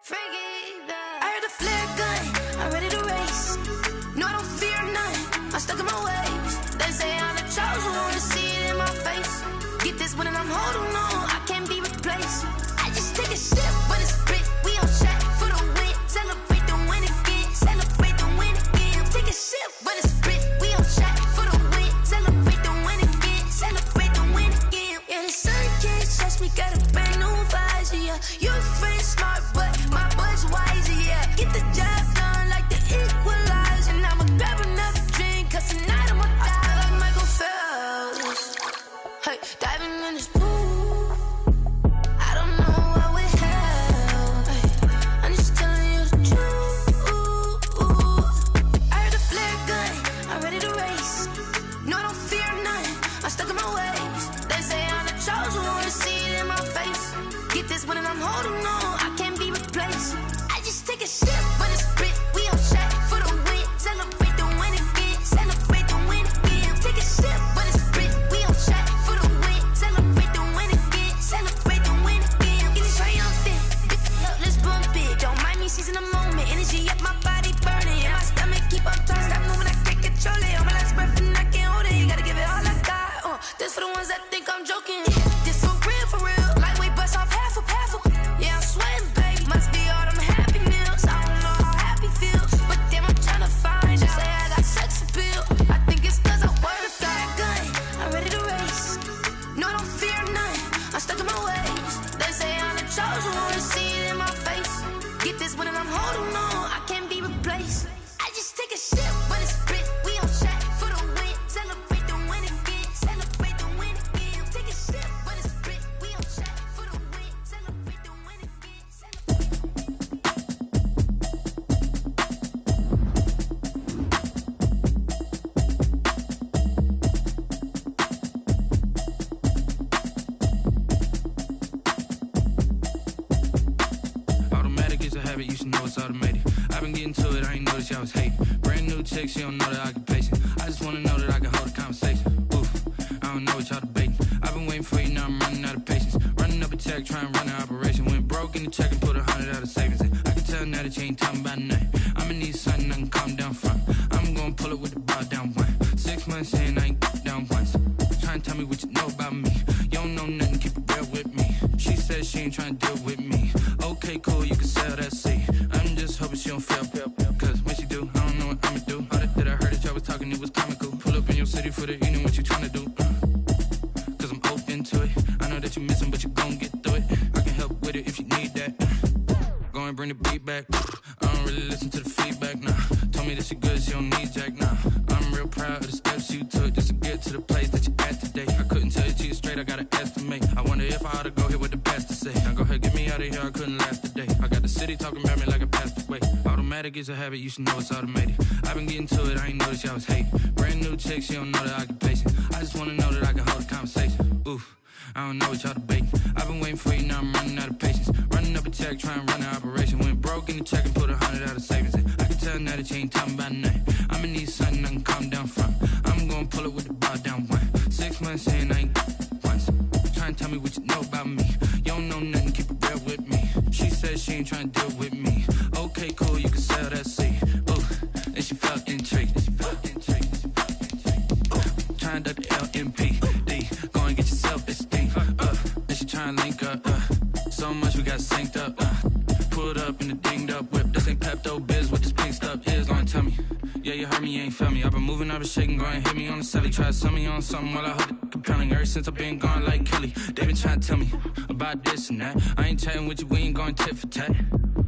I heard the flare gun, I'm ready to race. No, I don't fear none, I'm stuck in my ways. They say I'm the chosen one, to see it in my face. Get this one and I'm holding on, I can't be replaced. I just take a sip, but it's split, we on track for the win. Celebrate the win again, celebrate the win again. Take a sip, but it's split, we on track for the win. Celebrate the win again, celebrate the win again. Yeah, the sun can't touch me, got a brand new visor, yeah. You friend smart, but my bud's wiser, yeah. Get the job done like the equalizer. And I'ma grab another drink, cause tonight I'ma die like Michael Phelps. Hey, diving in this pool, I don't know what would help. Hey, I'm just telling you the truth. I heard the flare gun, I'm ready to race. No, I don't fear none, I'm stuck in my ways. They say I'm the chosen one, to see it in my face. Get this one and I'm holding on, I can't be replaced. I just take a sip, but it's split, we on track for the win. Celebrate the win again, celebrate the win again. Take a sip, but it's split, we on track for the win. Celebrate the win again, celebrate the win again. Get it triumphant, look, let's bump it. Don't mind me seizing the moment, energy up my body burning. And my stomach keep up turning, stop moving, I can't control it. On my last breath and I can't hold it, you gotta give it all I got. This for the ones that think I'm joking. This for real, lightweight bust off half a half. Yeah, I'm sweating, baby, must be all them happy meals. I don't know how happy feels, but damn, I'm tryna find you. Say I got sex appeal, I think it's cause I work a fire gun, I'm ready to race. No, I don't fear none, I'm stuck in my ways. They say I'm the chosen one, to see it in my face. Get this one and I'm holding on, I can't be replaced. I just take a sip, but it's split, we on track for the win. Celebrate the win again, celebrate the win again. Take a sip, but it's split, we on track for the win. Celebrate the win again, Automatic is a habit, you should know it's automated. I've been getting to it, I ain't noticed y'all was hating. Brand new chick, she don't know the occupation. I just wanna know that I can hold a conversation. Oof, I don't know what y'all debating. I've been waiting for you, now I'm running out of patience. Running up a check, trying to run an operation. Went broke in the check and put 100 out of savings in. I can tell now that you ain't talking about nothing. I'ma need something I can calm down from. I'm gonna pull it with the bar down one. 6 months in, I ain't down once. Trying to tell me what you know about me. You don't know nothing, keep it real with me. She said she ain't trying to deal with me. Okay, cool, you can sell that seat. I'm just hoping she don't fail. Cause when she do, I don't know what I'ma do. All that I heard that y'all was talking, it was comical. Pull up in your city for the evening, what you tryna do? Cause I'm open to it. I know that you missing, but you gon' get through it. I can help with it if you need that. Go and bring the beat back. I don't really listen to the feedback, nah. Told me that she good, she don't need jack, nah. I'm real proud of the steps you took just to get to the place that you at today. I couldn't tell you to you straight, I gotta estimate. I wonder if I ought to go here with the best to say. Now go ahead, get me out of here, I couldn't last a day. I got the city talking about me like I passed away. Automatic is a habit, you should know it's automated. I've been getting to it, I ain't noticed y'all was hating. Brand new chick, she don't know the occupation. I just wanna know that I can hold a conversation. Oof, I don't know what y'all debating. I've been waiting for you, now I'm running out of patience. Running up a check, trying to run an operation. Went broke in the check and put 100 out of savings in. I can tell now that you ain't talking about nothing. I'ma need something I can calm down from. I'm gonna pull it with the bar down one. 6 months in, I ain't once. Trying to tell me what you know about me. You don't know nothing, keep it real with me. She said she ain't trying to deal with me. Okay, cool, you can sell that seat. Ooh, and she felt intrigued. Trying to duck the LMPD. Go and get your self-esteem. And she trying to link up. So much we got synced up. Pulled up in the dinged up whip. This ain't Pepto-Biz, what this pink stuff is. Go and tell me. Yeah, you heard me, you ain't felt me. I've been moving, I've been shaking, go and hit me on the celly. Try to sell me on something while I hold it compelling. Ever since I've been gone like Kelly, they been trying to tell me about this and that. I ain't chatting with you, we ain't going tit for tat.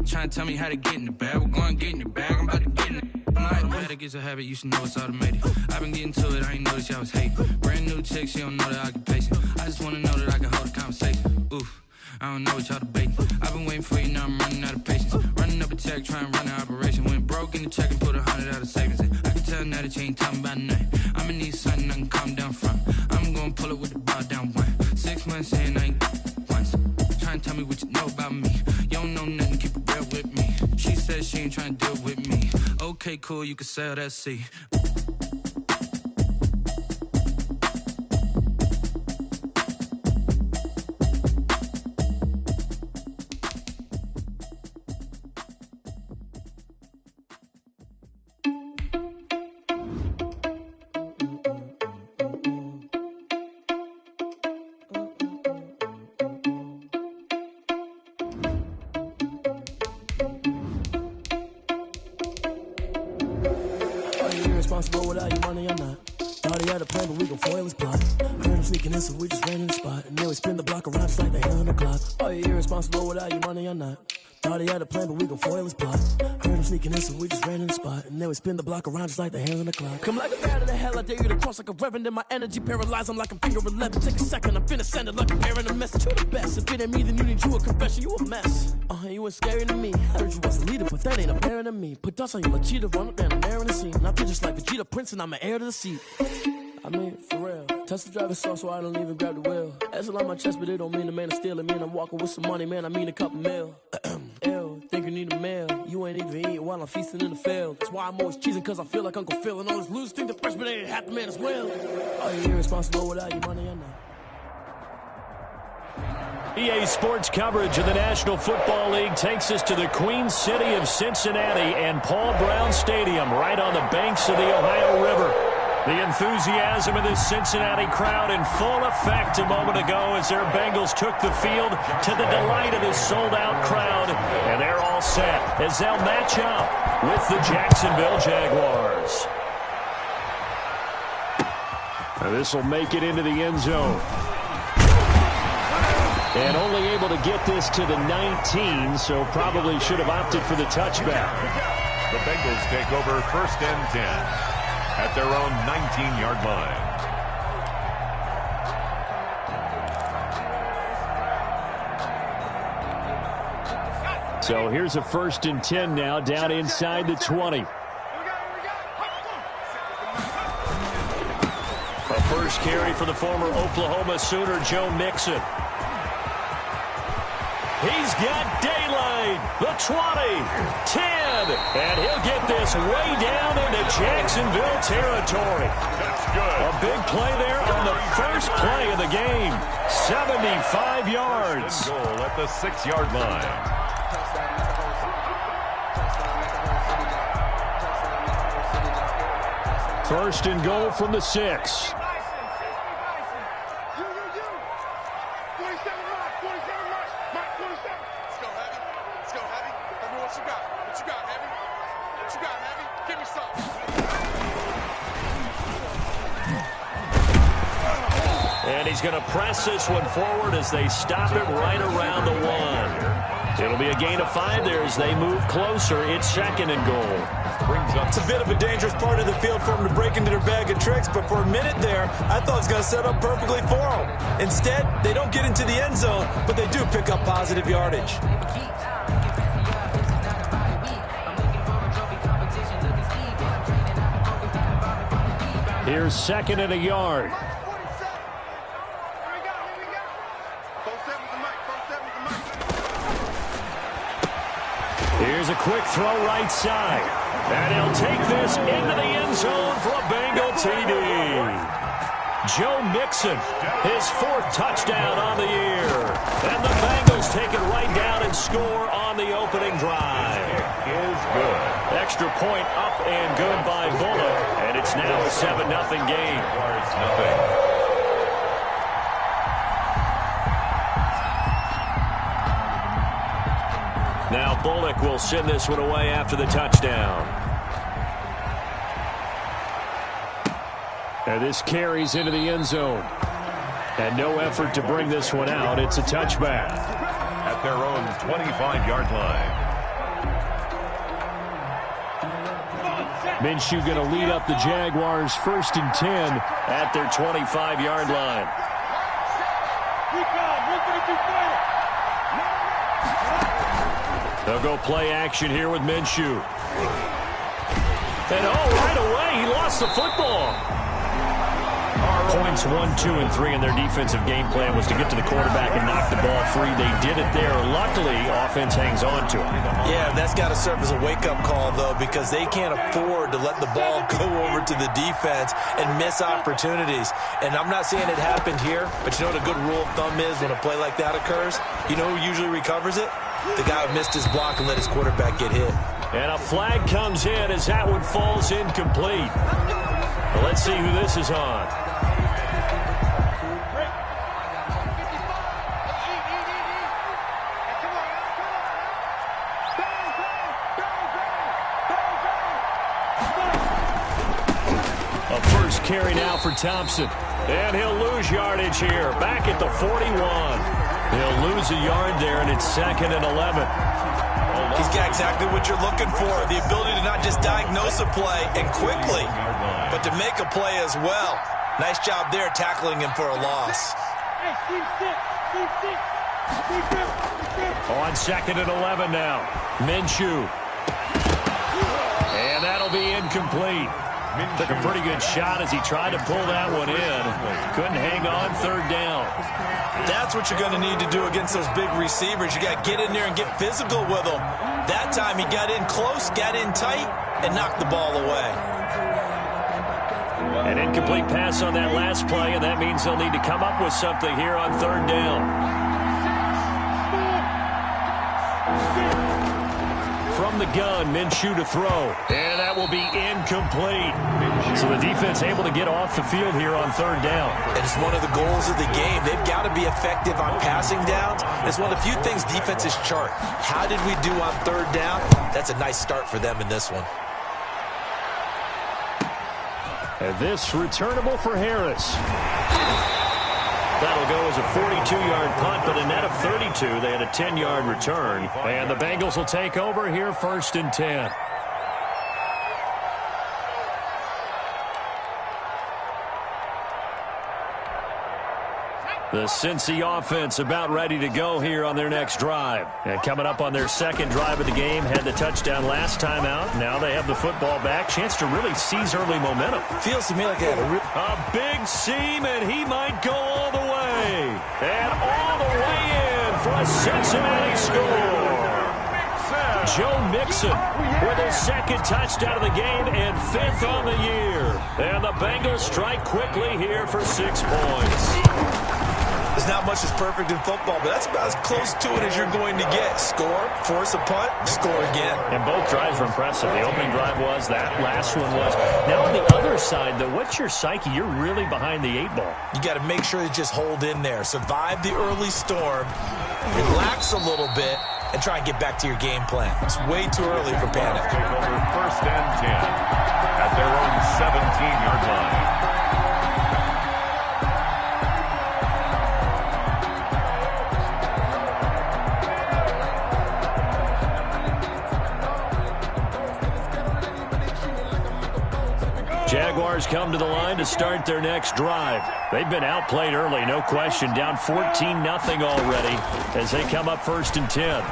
Trying to tell me how to get in the bag. We're going to get in your bag, I'm about to get in it. Automatic is a habit, you should know it's automated. I've been getting to it, I ain't noticed y'all was hating. Brand new chick, she don't know the occupation. I just wanna know that I can hold a conversation. Oof, I don't know what y'all debating. I've been waiting for you, now I'm running out of patience. Running up a check, trying to run an operation. Went broke in the check and put 100 out of savings in. I can tell now that you ain't talking about nothing. I'ma need something I can calm down from. I'm gonna pull it with the bar down one. 6 months in, I ain't once. Trying to tell me what you know about me. You don't know nothing, keep it real with me. She said she ain't trying to deal with me. Okay, cool, you can sell that seat. irresponsible without your money or not. Thought he had a plan, but we gon' foil his plot. Heard him sneaking in, so we just ran in the spot. And then we spin the block around just like the hell on the clock. Are you irresponsible without your money or not? Thought he had a plan, but we gon' foil his plot. Heard him sneaking in, so we just ran in the spot. And then we spin the block around just like the hands on the clock. Come like a bat of the hell, I dare you to cross like a reverend. And my energy paralyzed, I'm like I'm finger 11. Take a second, I'm finna send it like I'm bearing a message to the best. If it ain't me, then you need you a confession, you a mess. You ain't scary to me. Heard you was a leader, but that ain't apparent to me. Put dust on you like cheetah, run up and I'm airing the scene. And I feel just like Vegeta Prince and I'm an heir to the seat. I mean, for real. Touch the driver's sauce so I don't even grab the wheel. That's on my chest, but it don't mean the man is stealing. Man, I'm walking with some money, man, I mean a couple mil. Ew, think you need a meal. You ain't even eating while I'm feasting in the field. That's why I'm always cheesing, cause I feel like Uncle Phil. And all those losers think the freshman ain't half the man as well. Are you irresponsible without your money or not? EA Sports coverage of the National Football League takes us to the Queen City of Cincinnati and Paul Brown Stadium right on the banks of the Ohio River. The enthusiasm of this Cincinnati crowd in full effect a moment ago as their Bengals took the field to the delight of this sold-out crowd. And they're all set as they'll match up with the Jacksonville Jaguars. Now this will make it into the end zone. And only able to get this to the 19, so probably should have opted for the touchback. The Bengals take over 1st and 10 at their own 19-yard line. So here's a 1st and 10 now, down inside the 20. A first carry for the former Oklahoma Sooner, Joe Mixon. He's got daylight, the 20, 10, and he'll get this way down into Jacksonville territory. That's good. A big play there on the first play of the game. 75 yards. Goal at the 6-yard line. First and goal from the 6. And he's going to press this one forward as they stop it right around the 1. It'll be a gain of 5 there as they move closer. It's 2nd and goal. It's a bit of a dangerous part of the field for them to break into their bag of tricks, but for a minute there, I thought it was going to set up perfectly for them. Instead, they don't get into the end zone, but they do pick up positive yardage. Here's 2nd and a yard. Here's a quick throw right side. And he'll take this into the end zone for a Bengal TD. Joe Mixon, his 4th touchdown on the year. And the Bengals take it right down and score on the opening drive. It is good. Extra point up and good by Bullock. And it's now a 7-0 game. Nothing. Now Bullock will send this one away after the touchdown. And this carries into the end zone. And no effort to bring this one out. It's a touchback. At their own 25-yard line. Minshew going to lead up the Jaguars 1st and 10 at their 25-yard line. They'll go play action here with Minshew. And right away, he lost the football. Points 1, 2, and 3 in their defensive game plan was to get to the quarterback and knock the ball free. They did it there. Luckily, offense hangs on to it. Yeah, that's got to serve as a wake-up call, though, because they can't afford to let the ball go over to the defense and miss opportunities. And I'm not saying it happened here, but you know what a good rule of thumb is when a play like that occurs? You know who usually recovers it? The guy who missed his block and let his quarterback get hit. And a flag comes in as that one falls incomplete. Well, let's see who this is on. carry now for Thompson. And he'll lose yardage here. Back at the 41. He'll lose a yard there, and it's 2nd and 11. He's got exactly what you're looking for, the ability to not just diagnose a play and quickly, but to make a play as well. Nice job there tackling him for a loss. On 2nd and 11 now. Minshew. And that'll be incomplete. Took a pretty good shot as he tried to pull that one in. Couldn't hang on 3rd down. That's what you're going to need to do against those big receivers. You got to get in there and get physical with them. That time he got in close, got in tight, and knocked the ball away. An incomplete pass on that last play, and that means they'll need to come up with something here on 3rd down. From the gun, Minshew to throw. And that will be incomplete. So the defense able to get off the field here on 3rd down. And it's one of the goals of the game. They've got to be effective on passing downs. It's one of the few things defenses chart. How did we do on 3rd down? That's a nice start for them in this one. And this returnable for Harris. That'll go as a 42-yard punt, but a net of 32. They had a 10-yard return. And the Bengals will take over here 1st and 10. The Cincy offense about ready to go here on their next drive. And coming up on their 2nd drive of the game, had the touchdown last time out. Now they have the football back. Chance to really seize early momentum. Feels to me like they had a big seam, and he might go all the way. And all the way in for a Cincinnati score. Joe Mixon with his 2nd touchdown of the game and 5th on the year. And the Bengals strike quickly here for 6 points. There's not much that's perfect in football, but that's about as close to it as you're going to get. Score, force a punt, score again. And both drives were impressive. The opening drive was, that last one was. Now on the other side, though, what's your psyche? You're really behind the 8 ball. You got to make sure you just hold in there. Survive the early storm, relax a little bit, and try and get back to your game plan. It's way too early for panic. Take over 1st and 10 at their own 17-yard line. Jaguars come to the line to start their next drive. They've been outplayed early, no question. Down 14-0 already as they come up 1st and 10.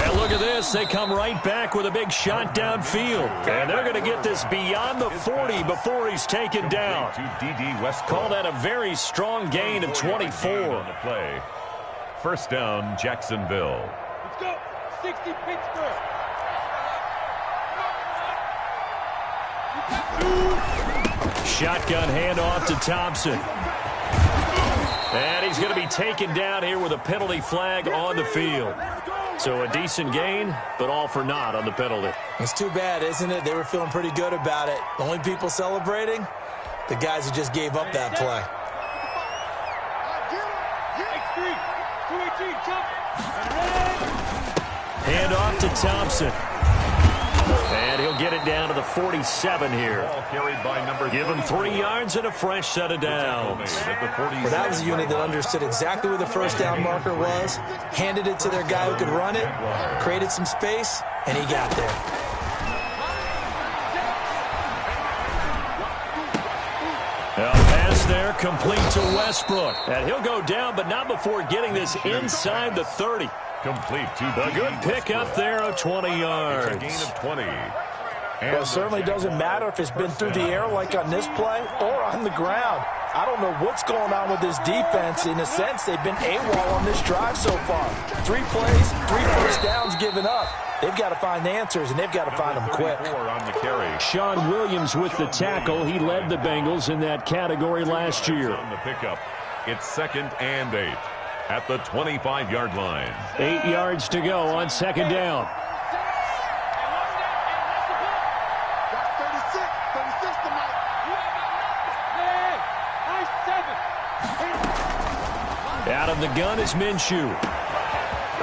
And look at this. They come right back with a big shot downfield. And they're going to get this beyond the 40 before he's taken down. Call that a very strong gain of 24. On the play. 1st down, Jacksonville. Let's go. 60 Pittsburgh. Shotgun handoff to Thompson. And he's going to be taken down here with a penalty flag on the field. So a decent gain, but all for naught on the penalty. It's too bad, isn't it? They were feeling pretty good about it. The only people celebrating, the guys who just gave up that play. Handoff to Thompson. And he'll get it down to the 47 here. Give him 3 yards and a fresh set of downs. Well, that was a unit that understood exactly where the 1st down marker was, handed it to their guy who could run it, created some space, and he got there. Pass there, complete to Westbrook. And he'll go down, but not before getting this inside the 30. Complete to a good pickup there of 20 yards. It's a gain of 20. Well, it certainly doesn't matter if it's been through the air like on this play or on the ground. I don't know what's going on with this defense. In a sense, they've been AWOL on this drive so far. 3 plays, 3 first downs given up. They've got to find the answers, and they've got to find them quick. On the carry. Sean Williams with the tackle. He led the Bengals in that category last year. On the pickup, it's 2nd and 8 at the 25-yard line. 8 yards to go on 2nd down. Out of the gun is Minshew.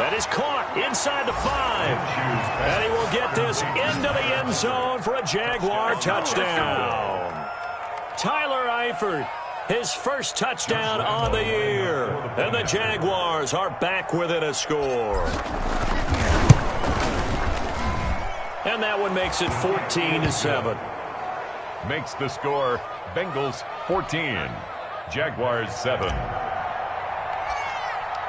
That is caught inside the 5. And he will get this into the end zone for a Jaguar touchdown. Tyler Eifert, his first touchdown on the year. And the Jaguars are back within a score. And that one makes it 14-7. Makes the score Bengals 14, Jaguars 7.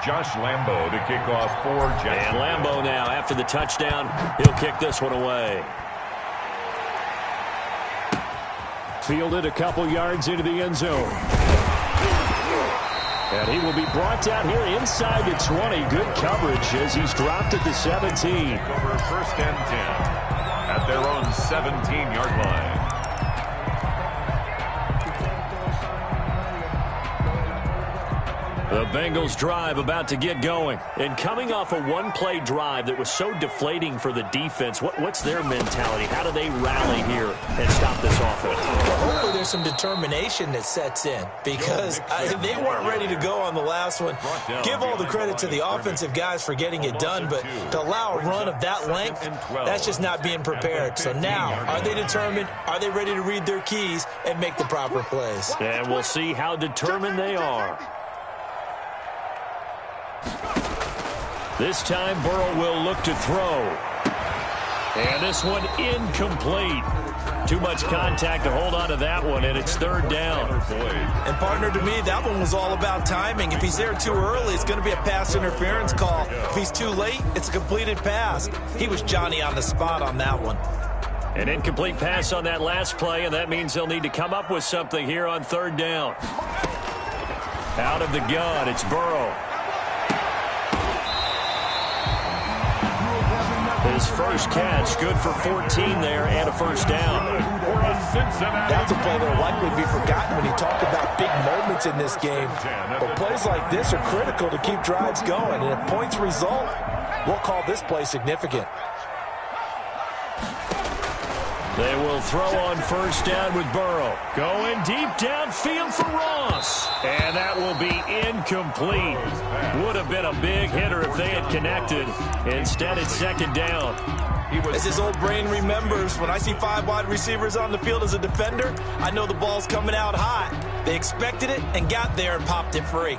Josh Lambo to kick off for Jacksonville. And Lambo now, after the touchdown, he'll kick this one away. Fielded a couple yards into the end zone. And he will be brought down here inside the 20. Good coverage as he's dropped at the 17. Over first and 10 at their own 17-yard line. The Bengals drive about to get going. And coming off a one-play drive that was so deflating for the defense, what's their mentality? How do they rally here and stop this offense? Well, hopefully there's some determination that sets in because they weren't ready to go on the last one. Give all the credit to the offensive guys for getting it done, but to allow a run of that length, that's just not being prepared. So now, are they determined? Are they ready to read their keys and make the proper plays? And we'll see how determined they are. This time, Burrow will look to throw. And this one incomplete. Too much contact to hold on to that one, and it's third down. And, partner, to me, that one was all about timing. If he's there too early, it's going to be a pass interference call. If he's too late, it's a completed pass. He was Johnny on the spot on that one. An incomplete pass on that last play, and that means they'll need to come up with something here on third down. Out of the gun, it's Burrow. His first catch, good for 14 there and a first down. That's a play that will likely be forgotten when you talk about big moments in this game. But plays like this are critical to keep drives going. And if points result, we'll call this play significant. They will throw on first down with Burrow. Going deep downfield for Ross. And that will be incomplete. Would have been a big hitter if they had connected. Instead, it's second down. As his old brain remembers, when I see 5 wide receivers on the field as a defender, I know the ball's coming out hot. They expected it and got there and popped it free.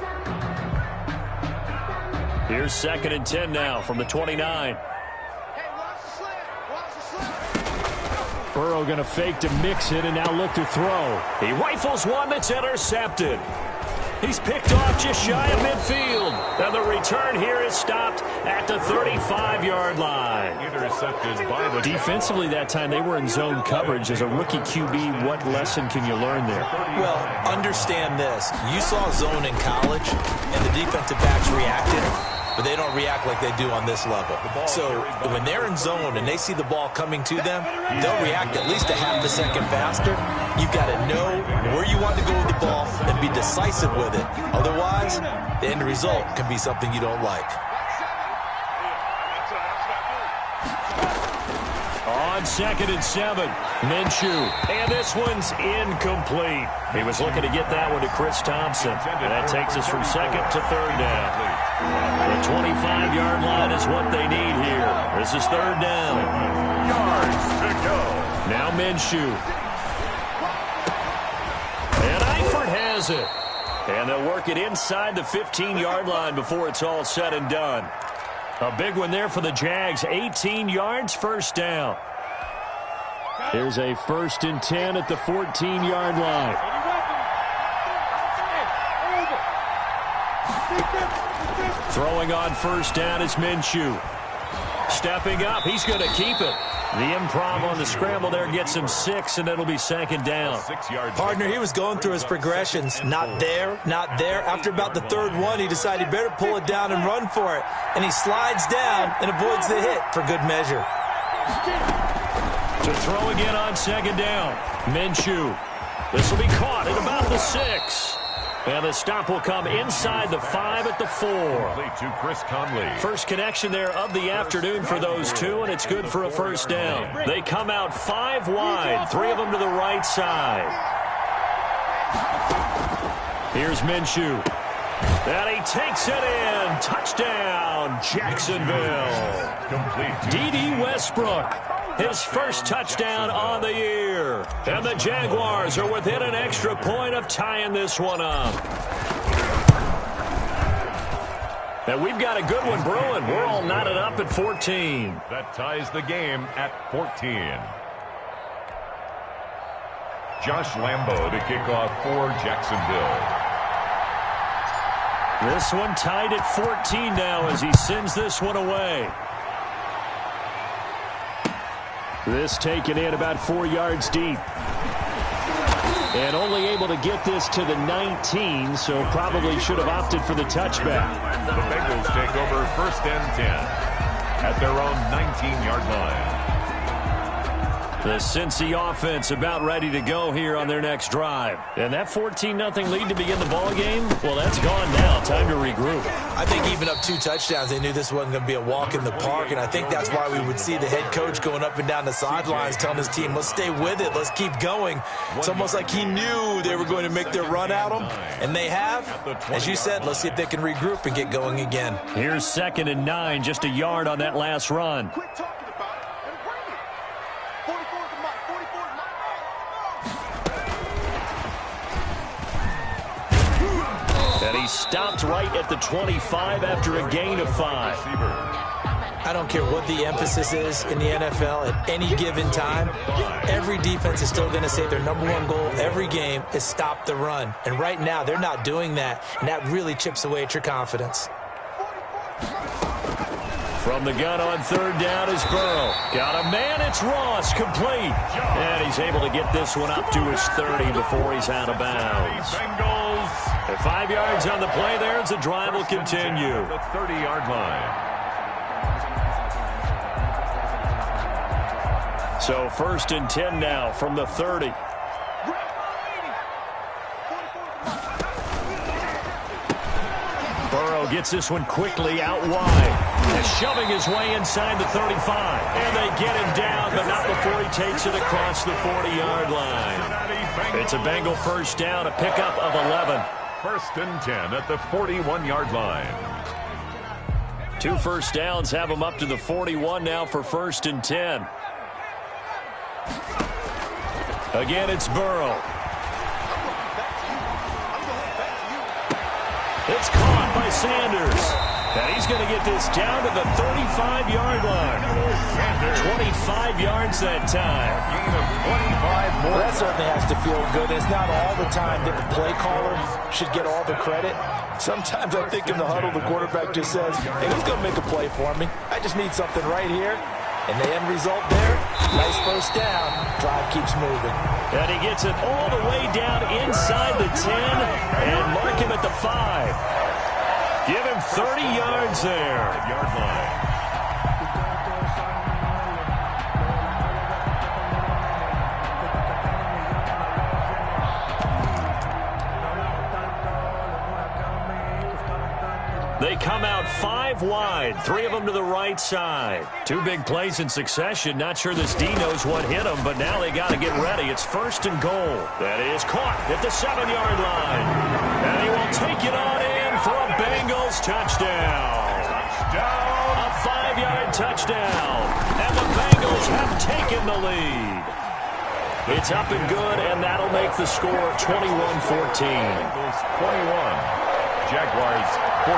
Here's second and 10 now from the 29. Burrow going to fake to mix it and now look to throw. He rifles one that's intercepted. He's picked off just shy of midfield. And the return here is stopped at the 35-yard line. Intercepted by the defensively that time, they were in zone coverage. As a rookie QB, what lesson can you learn there? Well, understand this. You saw zone in college, and the defensive backs reacted. But they don't react like they do on this level. So when they're in zone and they see the ball coming to them, they'll react at least a half a second faster. You've got to know where you want to go with the ball and be decisive with it. Otherwise, the end result can be something you don't like. On second and 7, Minshew. And this one's incomplete. He was looking to get that one to Chris Thompson. And that takes us from second to third down. The 25-yard line is what they need here. This is third down. yards to go. Now Minshew. And Eifert has it. And they'll work it inside the 15-yard line before it's all said and done. A big one there for the Jags. 18 yards, first down. Here's a 1st and 10 at the 14-yard line. Throwing on first down is Minshew. Stepping up, he's going to keep it. The improv on the scramble there gets him 6, and it'll be second down. Partner, he was going through his progressions. Not there, not there. After about the third one, he decided he better pull it down and run for it. And he slides down and avoids the hit for good measure. To throw again on second down. Minshew. This will be caught at about the 6. And the stop will come inside the 5 at the 4. To Chris Conley. First connection there of the afternoon for those two, and it's good for a first down. They come out 5 wide, 3 of them to the right side. Here's Minshew. And he takes it in. Touchdown, Jacksonville. Complete. D.D. Westbrook, his first touchdown on the year. And the Jaguars are within an extra point of tying this one up. And we've got a good one brewing. We're all knotted up at 14. That ties the game at 14. Josh Lambo to kick off for Jacksonville. This one tied at 14 now as he sends this one away. This taken in about 4 yards deep. And only able to get this to the 19, so probably should have opted for the touchback. The Bengals take over 1st and 10 at their own 19-yard line. The Cincy offense about ready to go here on their next drive. And that 14-0 lead to begin the ball game, well, that's gone now. Time to regroup. I think even up 2 touchdowns, they knew this wasn't going to be a walk in the park, and I think that's why we would see the head coach going up and down the sidelines telling his team, let's stay with it, let's keep going. It's almost like he knew they were going to make their run at him, and they have. As you said, let's see if they can regroup and get going again. Here's 2nd and 9, just a yard on that last run. And he stopped right at the 25 after a gain of 5. I don't care what the emphasis is in the NFL at any given time. Every defense is still going to say their #1 goal every game is stop the run. And right now, they're not doing that, and that really chips away at your confidence. From the gun on 3rd down is Burrow. Got a man, it's Ross, complete. And he's able to get this one up to his 30 before he's out of bounds. At 5 yards on the play there as the drive will continue. The 30-yard line. So 1st and 10 now from the 30. Burrow gets this one quickly out wide. And shoving his way inside the 35. And they get him down, but not before he takes it across the 40-yard line. It's a Bengal 1st down, a pickup of 11. 1st and 10 at the 41-yard line. 2 first downs have him up to the 41 now for 1st and 10. Again, it's Burrow. It's caught by Sanders. And he's going to get this down to the 35-yard line. 25 yards that time. Gain of 25 more. Well, that certainly has to feel good. It's not all the time that the play caller should get all the credit. Sometimes I think in the huddle, the quarterback just says, hey, who's going to make a play for me? I just need something right here. And the end result there, nice 1st down. Drive keeps moving. And he gets it all the way down inside the 10 and mark him at the 5. Give him 30 yards there. 5-yard line. They come out 5 wide, 3 of them to the right side. 2 big plays in succession. Not sure this D knows what hit him, but now they got to get ready. It's 1st and goal. That is caught at the 7-yard line. And he will take it on in for a Bengals touchdown. A 5-yard touchdown. And the Bengals have taken the lead. It's up and good, and that'll make the score 21-14. Bengals 21. Jaguars 14.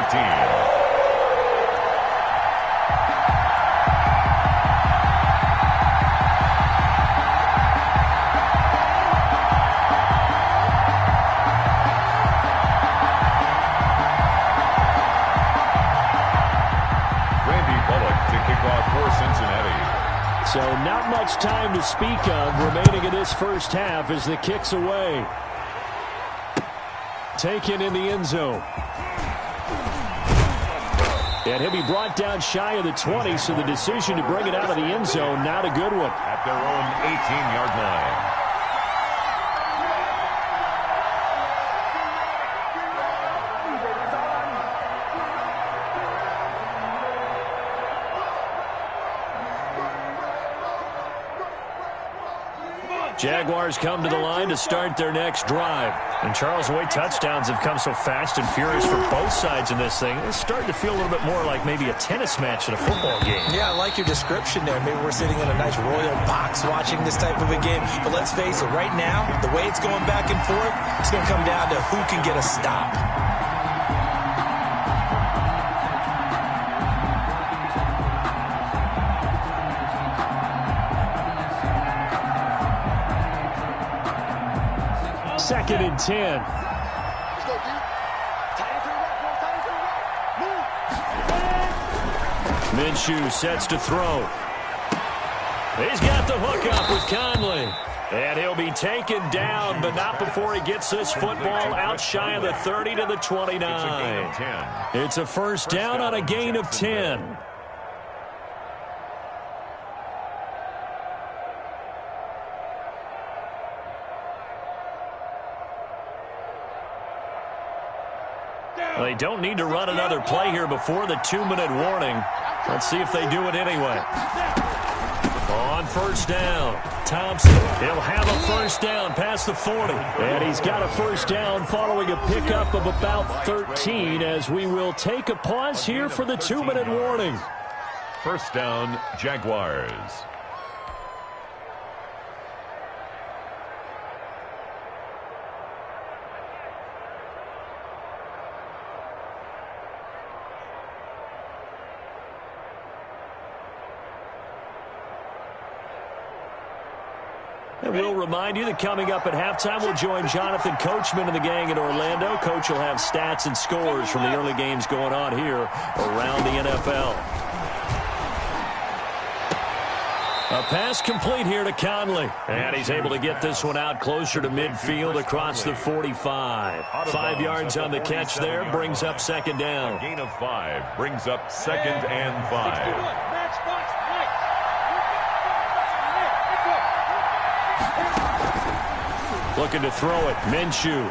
So not much time to speak of remaining in this 1st half as the kick's away. Taken in the end zone. And he'll be brought down shy of the 20, so the decision to bring it out of the end zone, not a good one. At their own 18-yard line. Jaguars come to the line to start their next drive. And Charles, the way touchdowns have come so fast and furious for both sides in this thing, it's starting to feel a little bit more like maybe a tennis match in a football game. Yeah, I like your description there. Maybe we're sitting in a nice royal box watching this type of a game. But let's face it, right now, the way it's going back and forth, it's going to come down to who can get a stop. Second and 10. Minshew sets to throw. He's got the hook up with Conley. And he'll be taken down, but not before he gets this football out shy of the 30 to the 29. It's a first down on a gain of 10. They don't need to run another play here before the 2-minute warning. Let's see if they do it anyway. On first down, Thompson. He'll have a first down past the 40. And he's got a first down following a pickup of about 13 as we will take a pause here for the 2-minute warning. First down, Jaguars. And we'll remind you that coming up at halftime, we'll join Jonathan Coachman and the gang in Orlando. Coach will have stats and scores from the early games going on here around the NFL. A pass complete here to Conley. And he's able to get this one out closer to midfield across the 45. 5 yards on the catch there, brings up second down. A gain of 5 brings up second and 5. Looking to throw it, Minshew.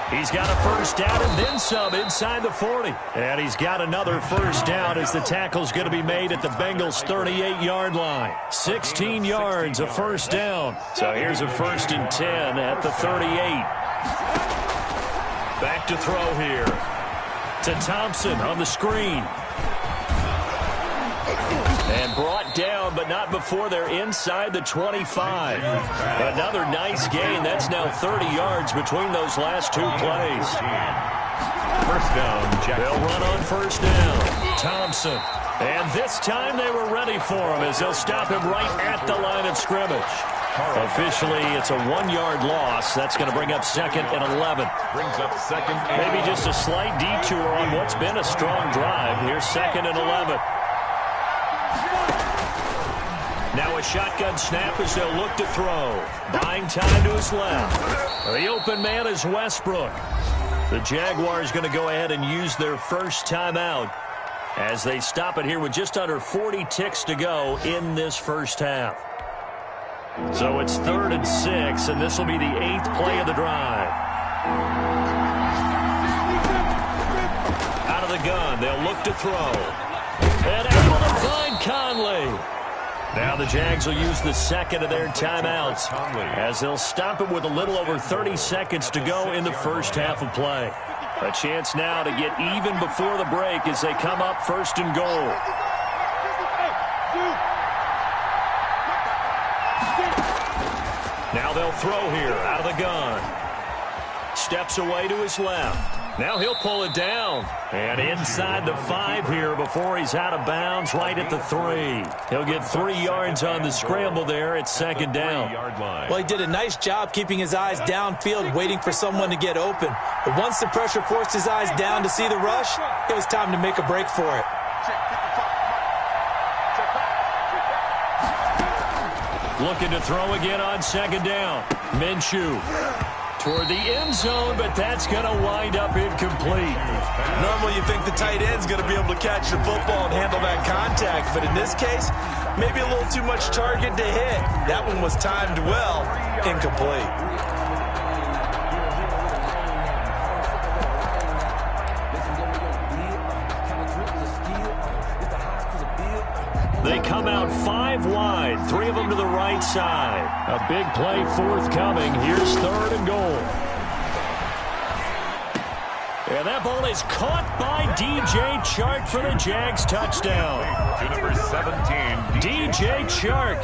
He's got a first down and then some inside the 40. And he's got another first down as the tackle's going to be made at the Bengals' 38-yard line. 16 yards, a first down. So here's a first and 10 at the 38. Back to throw here to Thompson on the screen. And brought down, but not before they're inside the 25. Another nice gain. That's now 30 yards between those last 2 plays. First down, Jackson. They'll run on first down. Thompson. And this time they were ready for him as they'll stop him right at the line of scrimmage. Officially, it's a 1-yard loss. That's going to bring up second and 11. Brings up second and maybe just a slight detour on what's been a strong drive. Here's second and 11. Now a shotgun snap as they'll look to throw. Buying time to his left. The open man is Westbrook. The Jaguars going to go ahead and use their first timeout as they stop it here with just under 40 ticks to go in this first half. So it's 3rd and 6, and this will be the 8th play of the drive. Out of the gun, they'll look to throw. And able to find Conley. Now the Jags will use the second of their timeouts as they'll stop it with a little over 30 seconds to go in the first half of play. A chance now to get even before the break as they come up first and goal. Now they'll throw here out of the gun. Steps away to his left. Now he'll pull it down. And inside the 5 here before he's out of bounds right at the 3. He'll get 3 yards on the scramble there at second down. Well, he did a nice job keeping his eyes downfield, waiting for someone to get open. But once the pressure forced his eyes down to see the rush, it was time to make a break for it. Looking to throw again on second down. Minshew toward the end zone, but that's going to wind up incomplete. Normally you think the tight end's going to be able to catch the football and handle that contact, but in this case, maybe a little too much target to hit. That one was timed well, incomplete. They come out 5 wide, 3 of them to the right side. A big play forthcoming. Here's 3rd and goal. And that ball is caught by DJ Chark for the Jags touchdown. To number 17, DJ Chark,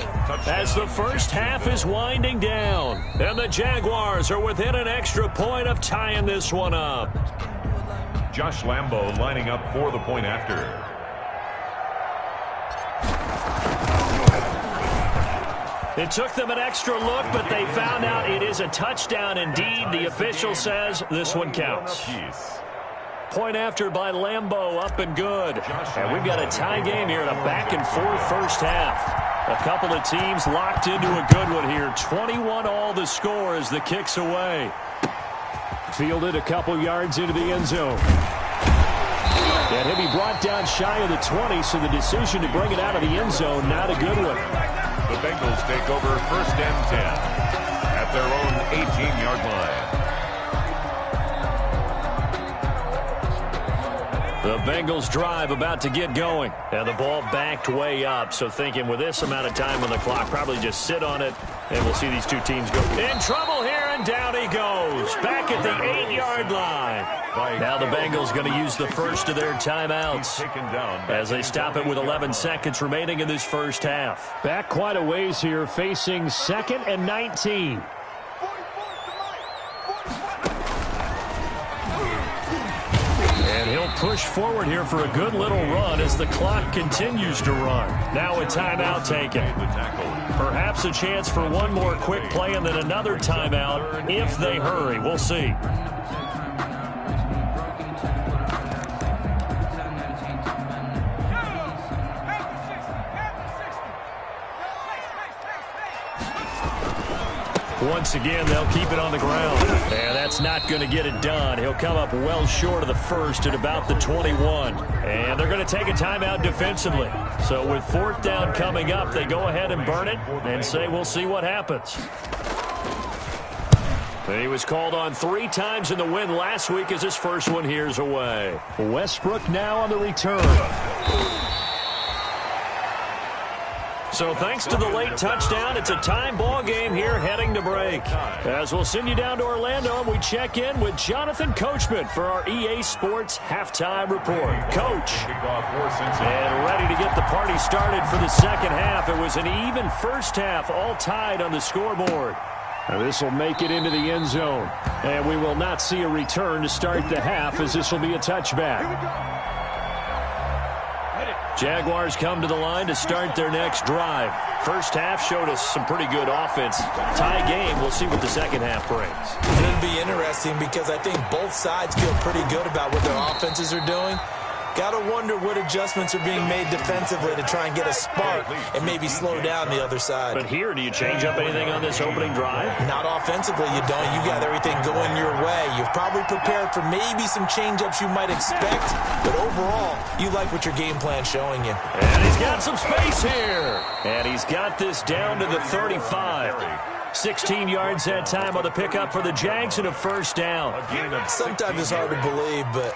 as the first half is winding down. And the Jaguars are within an extra point of tying this one up. Josh Lambo lining up for the point after. It took them an extra look, but they found out it is a touchdown indeed. The official says this one counts. Point after by Lambo, up and good. And we've got a tie game here in a back-and-forth first half. A couple of teams locked into a good one here. 21-all the score as the kick's away. Fielded a couple yards into the end zone. And he'll be brought down shy of the 20, so the decision to bring it out of the end zone, not a good one. The Bengals take over 1st and 10 at their own 18-yard line. The Bengals drive about to get going. And the ball backed way up. So thinking with this amount of time on the clock, probably just sit on it. And we'll see these two teams go in trouble here. And down he goes. Back at the 8-yard line. Now the Bengals going to use the first of their timeouts as they stop it with 11 seconds remaining in this first half. Back quite a ways here, facing 2nd and 19. And he'll push forward here for a good little run as the clock continues to run. Now a timeout taken. Perhaps a chance for one more quick play and then another timeout if they hurry. We'll see. Once again, they'll keep it on the ground. And that's not going to get it done. He'll come up well short of the first at about the 21. And they're going to take a timeout defensively. So with 4th down coming up, they go ahead and burn it and say we'll see what happens. He was called on 3 times in the win last week as his first one here's away. Westbrook now on the return. So thanks to the late touchdown, it's a time ball game here heading to break. As we'll send you down to Orlando, and we check in with Jonathan Coachman for our EA Sports Halftime Report. Coach, and ready to get the party started for the second half. It was an even first half, all tied on the scoreboard. Now this will make it into the end zone. And we will not see a return to start the half as this will be a touchback. Jaguars come to the line to start their next drive. First half showed us some pretty good offense. Tie game, we'll see what the second half brings. It'll be interesting because I think both sides feel pretty good about what their offenses are doing. Got to wonder what adjustments are being made defensively to try and get a spark and maybe slow down the other side. But here, do you change up anything on this opening drive? Not offensively, you don't. You got everything going your way. You've probably prepared for maybe some change-ups you might expect, but overall, you like what your game plan's showing you. And he's got some space here. And he's got this down to the 35. 16 yards that time on the pickup for the Jags and a first down. Sometimes it's hard to believe, but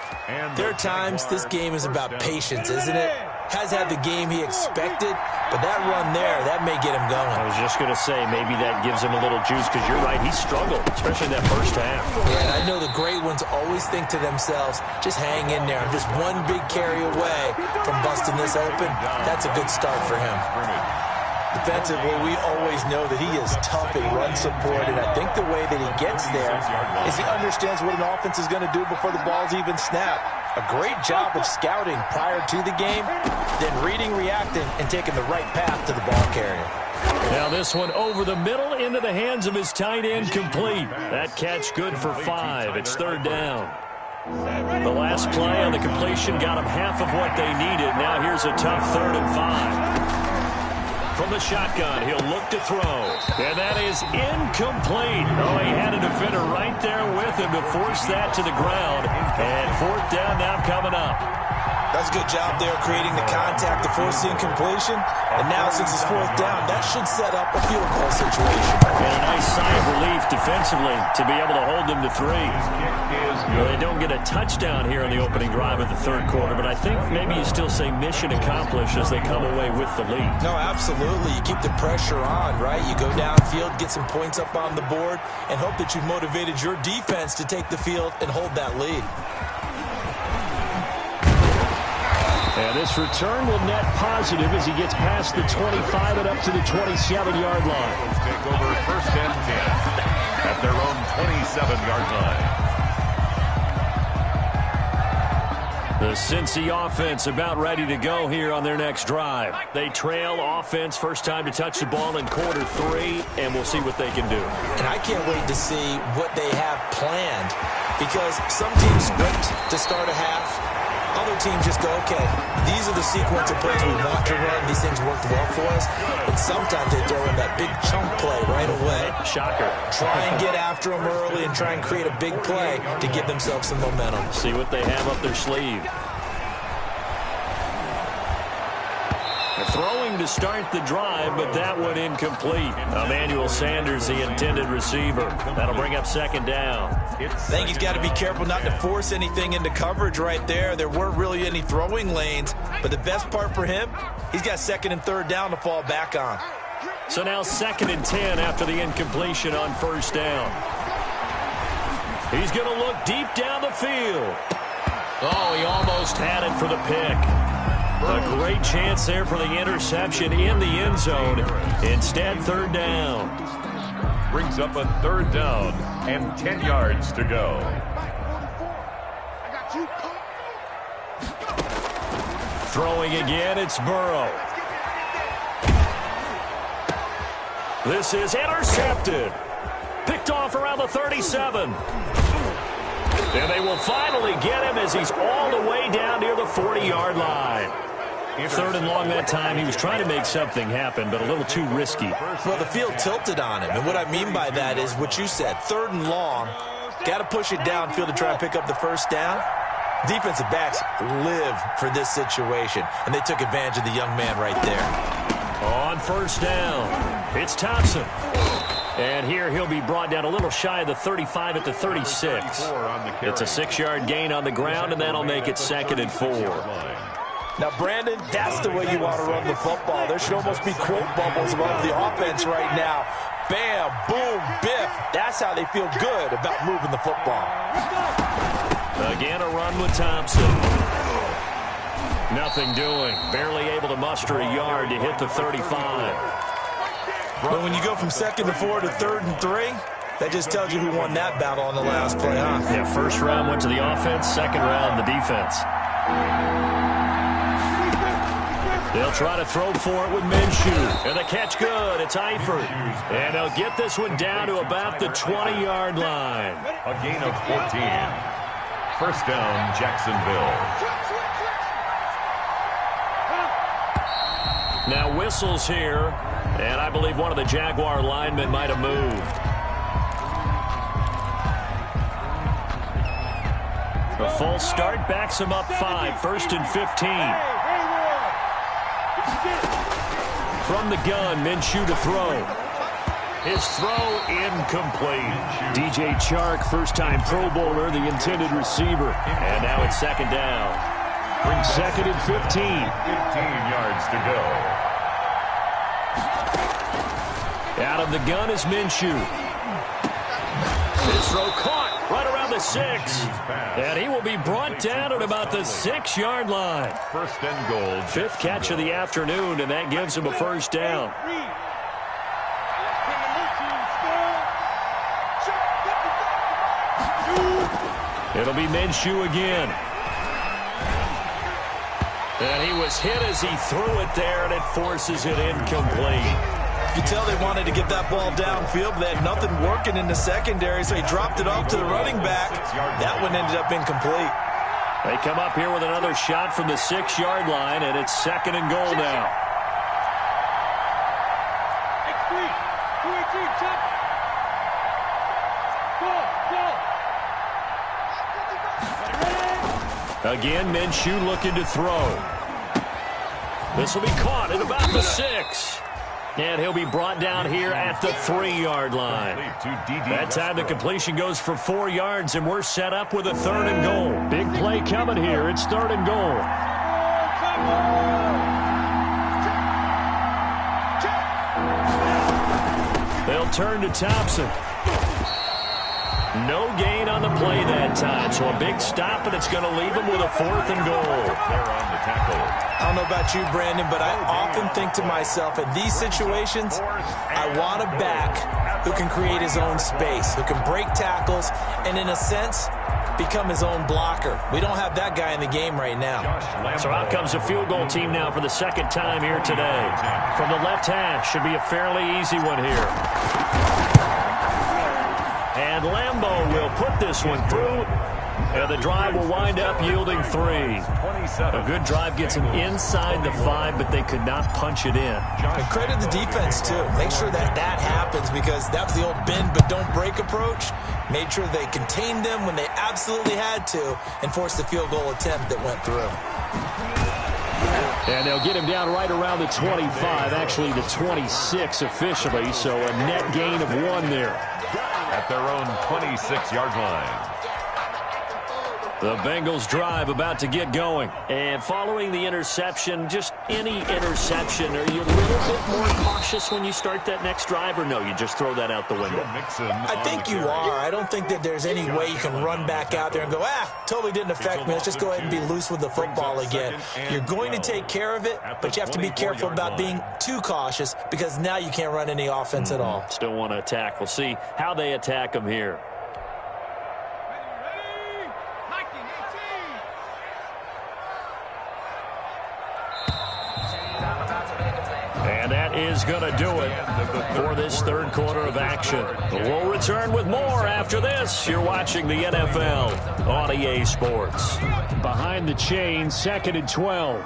there are times this game is about patience, isn't it? Has had the game he expected, but that run there, that may get him going. I was just going to say, maybe that gives him a little juice because you're right, he struggled, especially in that first half. Yeah, and I know the great ones always think to themselves, just hang in there. I'm just one big carry away from busting this open. That's a good start for him. Defensively, we always know that he is tough in run support, and I think the way that he gets there is he understands what an offense is going to do before the ball's even snapped. A great job of scouting prior to the game, then reading, reacting, and taking the right path to the ball carrier. Now this one over the middle into the hands of his tight end, complete. That catch good for 5. It's 3rd down. The last play on the completion got him half of what they needed. Now here's a tough 3rd and 5. From the shotgun, he'll look to throw. And that is incomplete. Oh, he had a defender right there with him to force that to the ground. And 4th down now coming up. That's a good job there creating the contact to force the incompletion. And now since it's fourth down, that should set up a field goal situation. And a nice sigh of relief defensively to be able to hold them to 3. Well, they don't get a touchdown here in the opening drive of the third quarter, but I think maybe you still say mission accomplished as they come away with the lead. No, absolutely. You keep the pressure on, right? You go downfield, get some points up on the board, and hope that you've motivated your defense to take the field and hold that lead. And this return will net positive as he gets past the 25 and up to the 27-yard line. Take over first and 10 at their own 27-yard line. The Cincy offense about ready to go here on their next drive. They trail offense, first time to touch the ball in quarter 3, and we'll see what they can do. And I can't wait to see what they have planned, because some teams sprint to start a half. Other teams just go, okay, these are the sequence of plays we want to run. These things worked well for us. And sometimes they throw in that big chunk play right away. Shocker. Try and get after them early and try and create a big play to give themselves some momentum. See what they have up their sleeve. Throwing to start the drive, but that one incomplete. Emmanuel Sanders, the intended receiver. That'll bring up second down. I think he's got to be careful not to force anything into coverage right there. There weren't really any throwing lanes, but the best part for him, he's got second and third down to fall back on. So now second and 10 after the incompletion on first down. He's going to look deep down the field. Oh, he almost had it for the pick. A great chance there for the interception in the end zone. Instead, third down. Brings up a third down and 10 yards to go. Throwing again, it's Burrow. This is intercepted. Picked off around the 37. And they will finally get him as he's all the way down near the 40-yard line. Third and long that time. He was trying to make something happen, but a little too risky. Well, the field tilted on him, and what I mean by that is what you said. Third and long, got to push it downfield to try and pick up the first down. Defensive backs live for this situation, and they took advantage of the young man right there. On first down, it's Thompson. And here he'll be brought down a little shy of the 35 at the 36. It's a 6-yard gain on the ground, and that'll make it second and 4. Now, Brandon, that's the way you want to run the football. There should almost be quote bubbles above the offense right now. Bam, boom, biff. That's how they feel good about moving the football. Again, a run with Thompson. Nothing doing. Barely able to muster a yard to hit the 35. But when you go from second to 4 to third and 3, that just tells you who won that battle on the last play, huh? Yeah, first round went to the offense, second round the defense. They'll try to throw for it with Minshew. And the catch good. It's Eifert. And they'll get this one down to about the 20-yard line. A gain of 14. First down, Jacksonville. Now whistles here. And I believe one of the Jaguar linemen might have moved. A false start backs him up 5. First and 15. From the gun, Minshew to throw. His throw incomplete. DJ Chark, first-time Pro Bowler, the intended receiver. And now it's second down. Second and 15. 15 yards to go. Out of the gun is Minshew. His throw caught right around the 6. And he will be brought down at about the 6-yard line. First and goal. 5th catch of the afternoon, and that gives him a first down. It'll be Minshew again. And he was hit as he threw it there, and it forces it incomplete. You can tell they wanted to get that ball downfield, but they had nothing working in the secondary, so he dropped it off to the running back. That one ended up incomplete. They come up here with another shot from the 6-yard line, and it's second and goal now. Again, Minshew looking to throw. This will be caught at about the 6. And he'll be brought down here at the 3-yard line. That time the completion goes for 4 yards, and we're set up with a 3rd and goal. Big play coming here. It's 3rd and goal. They'll turn to Thompson. No gain on the play that time, so a big stop, and it's going to leave him with a 4th and goal. They're on the tackle. I don't know about you, Brandon, but I often think to myself, in these situations, I want a back who can create his own space, who can break tackles, and in a sense, become his own blocker. We don't have that guy in the game right now. So out comes a field goal team now for the 2nd time here today. From the left hash, should be a fairly easy one here. And Lambeau will put this one through, and the drive will wind up yielding 3. A good drive gets him inside the 5, but they could not punch it in. And credit the defense, too. Make sure that happens, because that was the old bend but don't break approach. Made sure they contained them when they absolutely had to and forced the field goal attempt that went through. And they'll get him down right around the 25, actually the 26 officially, so a net gain of 1 there. At their own 26-yard line. The Bengals drive about to get going. And following the interception, just any interception, are you a little bit more cautious when you start that next drive, or no, you just throw that out the window? I think you are. I don't think that there's any way you can run back out there and go, totally didn't affect me. Let's just go ahead and be loose with the football again. You're going to take care of it, but you have to be careful about being too cautious, because now you can't run any offense at all. Still want to attack. We'll see how they attack them here. And that is going to do it for this 3rd quarter of action. We'll return with more after this. You're watching the NFL on EA Sports. Behind the chain, 2nd and 12.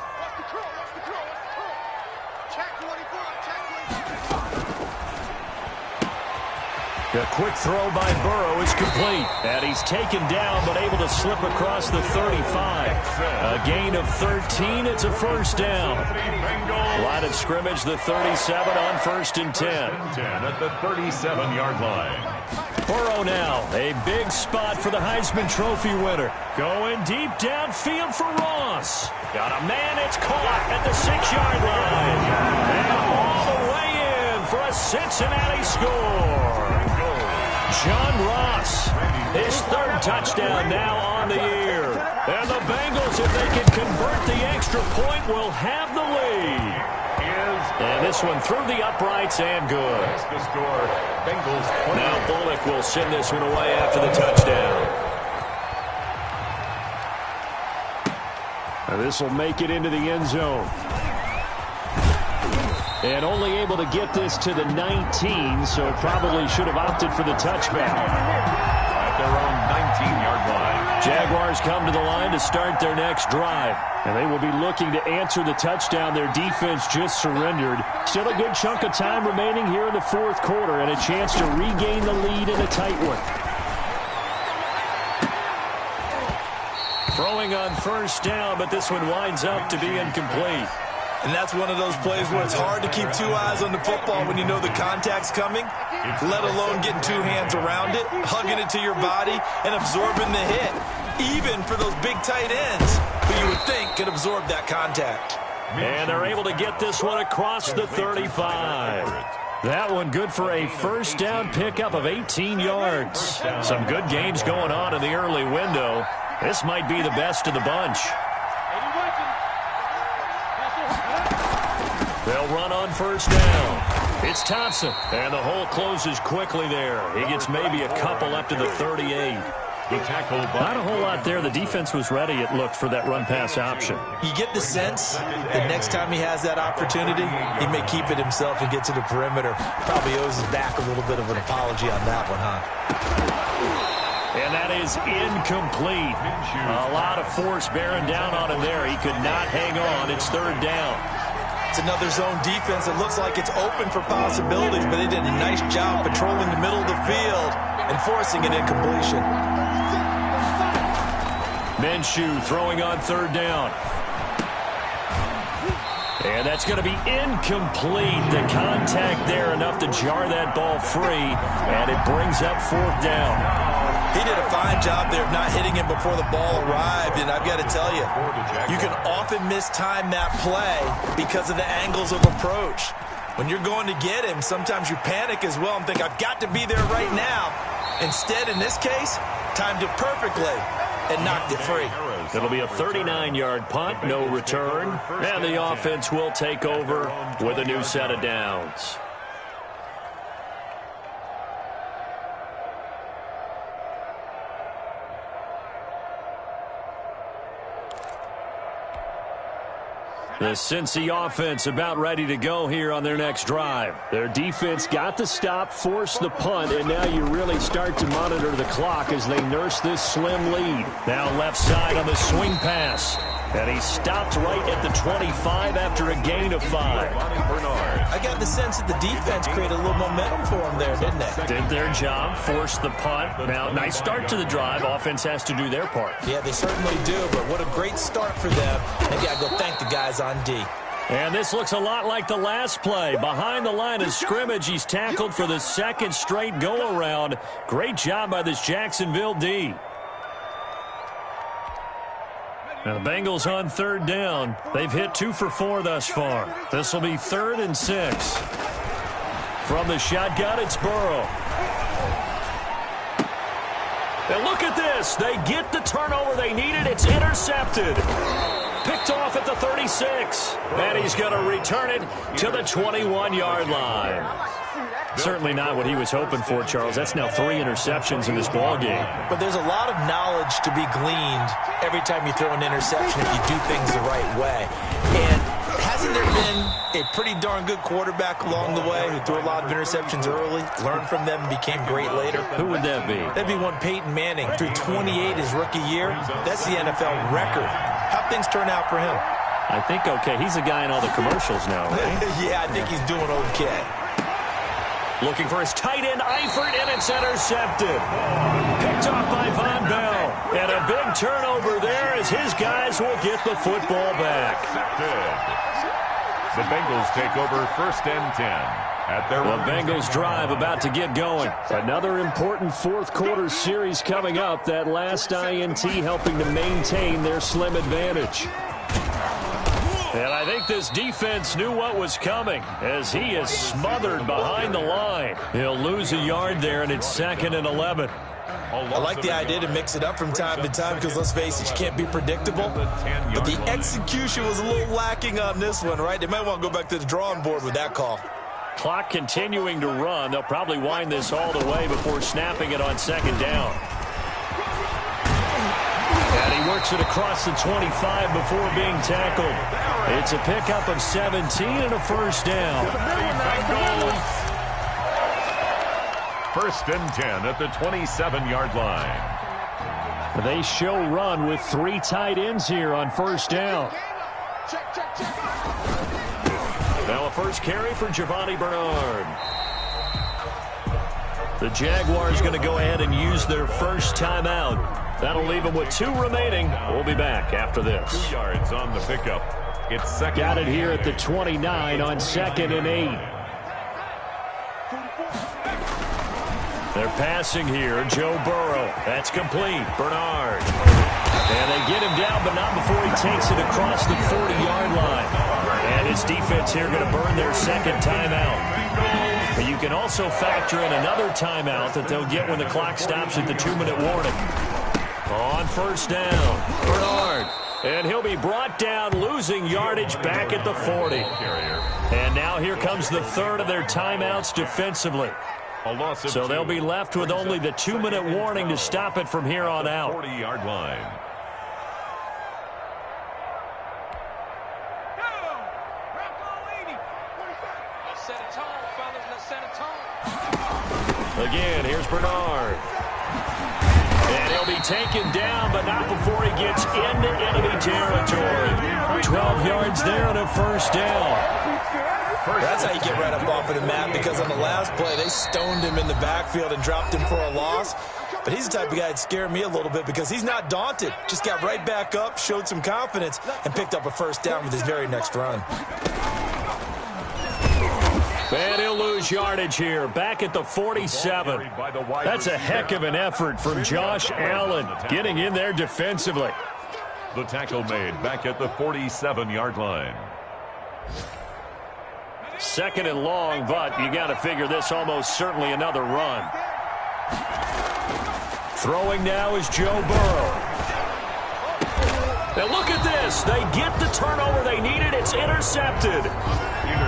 A quick throw by Burrow is complete. And he's taken down, but able to slip across the 35. A gain of 13. It's a 1st down. Line of scrimmage, the 37 on 1st and 10. At the 37-yard line. Burrow now, a big spot for the Heisman Trophy winner. Going deep downfield for Ross. Got a man, it's caught at the 6-yard line. And all the way in for a Cincinnati score. John Ross, his 3rd touchdown now on the year. And the Bengals, if they can convert the extra point, will have the lead. And this one through the uprights and good. The score, Bengals 20. Now Bullock will send this one away after the touchdown. And this will make it into the end zone. And only able to get this to the 19, so probably should have opted for the touchback. At their own 19-yard line. Jaguars come to the line to start their next drive. And they will be looking to answer the touchdown their defense just surrendered. Still a good chunk of time remaining here in the 4th quarter, and a chance to regain the lead in a tight one. Throwing on 1st down, but this one winds up to be incomplete. And that's one of those plays where it's hard to keep 2 eyes on the football when you know the contact's coming, let alone getting 2 hands around it, hugging it to your body, and absorbing the hit, even for those big tight ends who you would think could absorb that contact. And they're able to get this one across the 35. That one good for a 1st down pickup of 18 yards. Some good games going on in the early window. This might be the best of the bunch. They'll run on 1st down. It's Thompson, and the hole closes quickly there. He gets maybe a couple up to the 38. Not a whole lot there. The defense was ready, it looked, for that run-pass option. You get the sense that next time he has that opportunity, he may keep it himself and get to the perimeter. Probably owes his back a little bit of an apology on that one, huh? And that is incomplete. A lot of force bearing down on him there. He could not hang on. It's 3rd down. It's another zone defense. It looks like it's open for possibilities, but they did a nice job patrolling the middle of the field and forcing an incompletion. Minshew throwing on third down. And that's going to be incomplete. The contact there enough to jar that ball free, and it brings up fourth down. He did a fine job there of not hitting him before the ball arrived, and I've got to tell you, you can often mistime that play because of the angles of approach. When you're going to get him, sometimes you panic as well and think, I've got to be there right now. Instead, in this case, timed it perfectly and knocked it free. It'll be a 39-yard punt, no return, and the offense will take over with a new set of downs. The Cincy offense about ready to go here on their next drive. Their defense got the stop, forced the punt, and now you really start to monitor the clock as they nurse this slim lead. Now left side on the swing pass. And he stopped right at the 25 after a gain of 5. I got the sense that the defense created a little momentum for him there, didn't they? Did their job, forced the punt. Now, nice start to the drive. Offense has to do their part. Yeah, they certainly do, but what a great start for them. They got to go thank the guys on D. And this looks a lot like the last play. Behind the line of scrimmage, he's tackled for the second straight go-around. Great job by this Jacksonville D. Now the Bengals on third down. They've hit 2 for 4 thus far. This will be 3rd and 6. From the shotgun, it's Burrow. And look at this. They get the turnover they needed. It's intercepted. Picked off at the 36. And he's going to return it to the 21-yard line. Certainly not what he was hoping for, Charles. That's now 3 interceptions in this ball game. But there's a lot of knowledge to be gleaned every time you throw an interception if you do things the right way. And hasn't there been a pretty darn good quarterback along the way who threw a lot of interceptions early, learned from them, and became great later? Who would that be? That'd be one Peyton Manning. Threw 28 his rookie year. That's the NFL record. How'd things turn out for him? I think okay. He's a guy in all the commercials now, right? Yeah, I think he's doing okay. Looking for his tight end, Eifert, and it's intercepted. Picked off by Von Bell. And a big turnover there as his guys will get the football back. The Bengals take over 1st and 10. At their the Bengals drive about to get going. Another important 4th quarter series coming up. That last INT helping to maintain their slim advantage. And I think this defense knew what was coming as he is smothered behind the line. He'll lose a yard there, and it's 2nd and 11. I like the idea to mix it up from time to time because, let's face it, you can't be predictable. But the execution was a little lacking on this one, right? They might want to go back to the drawing board with that call. Clock continuing to run. They'll probably wind this all the way before snapping it on 2nd down. And he works it across the 25 before being tackled. It's a pickup of 17 and a 1st down. 1st and 10 at the 27-yard line. They show run with 3 tight ends here on 1st down. Now a first carry for Giovanni Bernard. The Jaguars going to go ahead and use their first timeout. That'll leave them with 2 remaining. We'll be back after this. 2 yards on the pickup. It's 2nd. Got it here at the 29 on 2nd and 8. They're passing here. Joe Burrow. That's complete. Bernard. And they get him down, but not before he takes it across the 40-yard line. And his defense here going to burn their 2nd timeout. But you can also factor in another timeout that they'll get when the clock stops at the 2-minute warning. On 1st down, Bernard. And he'll be brought down, losing yardage back at the 40. And now here comes the 3rd of their timeouts defensively. So they'll be left with only the 2-minute warning to stop it from here on out. 40-yard line. Again, here's Bernard. And he'll be taken down, but not before he gets into enemy territory. 12 yards there and a 1st down. That's how you get right up off of the mat, because on the last play, they stoned him in the backfield and dropped him for a loss. but he's the type of guy that scared me a little bit because he's not daunted. Just got right back up, showed some confidence, and picked up a first down with his very next run. And he'll lose yardage here, back at the 47. That's a heck of an effort from Josh Allen, getting in there defensively. The tackle made back at the 47-yard line. Second and long, but you got to figure this almost certainly another run. Throwing now is Joe Burrow. And look at this. They get the turnover they needed. It's intercepted.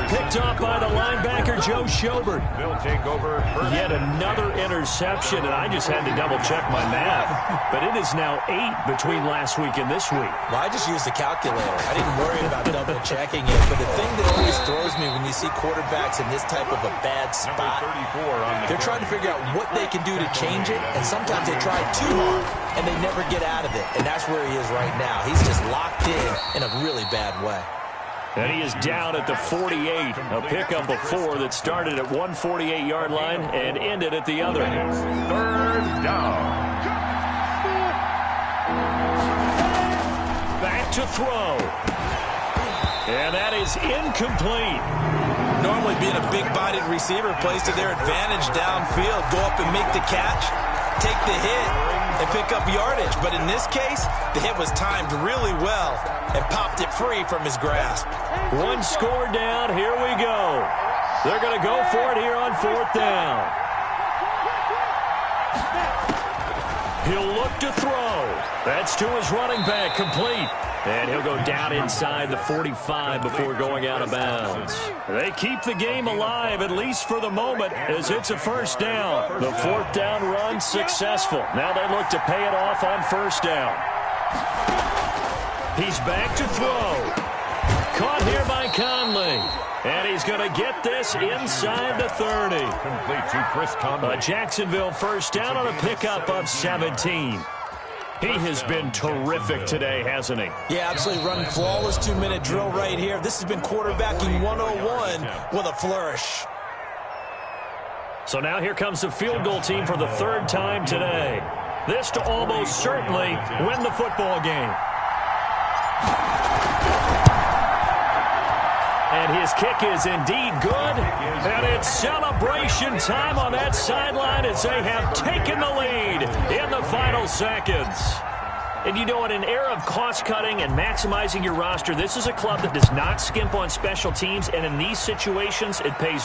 Picked off by the linebacker, Joe Schobert. They'll take over. Yet another interception, and I just had to double-check my math. But it is now 8 between last week and this week. Well, I just used a calculator. I didn't worry about double-checking it. But the thing that always throws me when you see quarterbacks in this type of a bad spot, they're trying to figure out what they can do to change it, and sometimes they try too hard, and they never get out of it. And that's where he is right now. He's just locked in a really bad way. And he is down at the 48. A pickup of 4 that started at one 48-yard line and ended at the other. Third down. Back to throw. And that is incomplete. Normally being a big-bodied receiver plays to their advantage downfield. Go up and make the catch, take the hit, and pick up yardage. But in this case, the hit was timed really well and popped it free from his grasp. One score down. Here we go. They're going to go for it here on 4th down. He'll look to throw. That's to his running back, complete. And he'll go down inside the 45 before going out of bounds. They keep the game alive, at least for the moment, as it's a first down. The 4th down run successful. Now they look to pay it off on 1st down. He's back to throw. Caught here by Conley. And he's going to get this inside the 30. Complete to Chris Conley. A Jacksonville first down on a pickup of 17. He has been terrific today, hasn't he? Yeah, absolutely. Running flawless 2-minute drill right here. This has been quarterbacking 101 with a flourish. So now here comes the field goal team for the 3rd time today. This to almost certainly win the football game. And his kick is indeed good. And it's celebration time on that sideline as they have taken the lead in the final seconds. And you know, in an era of cost-cutting and maximizing your roster, this is a club that does not skimp on special teams. And in these situations, it pays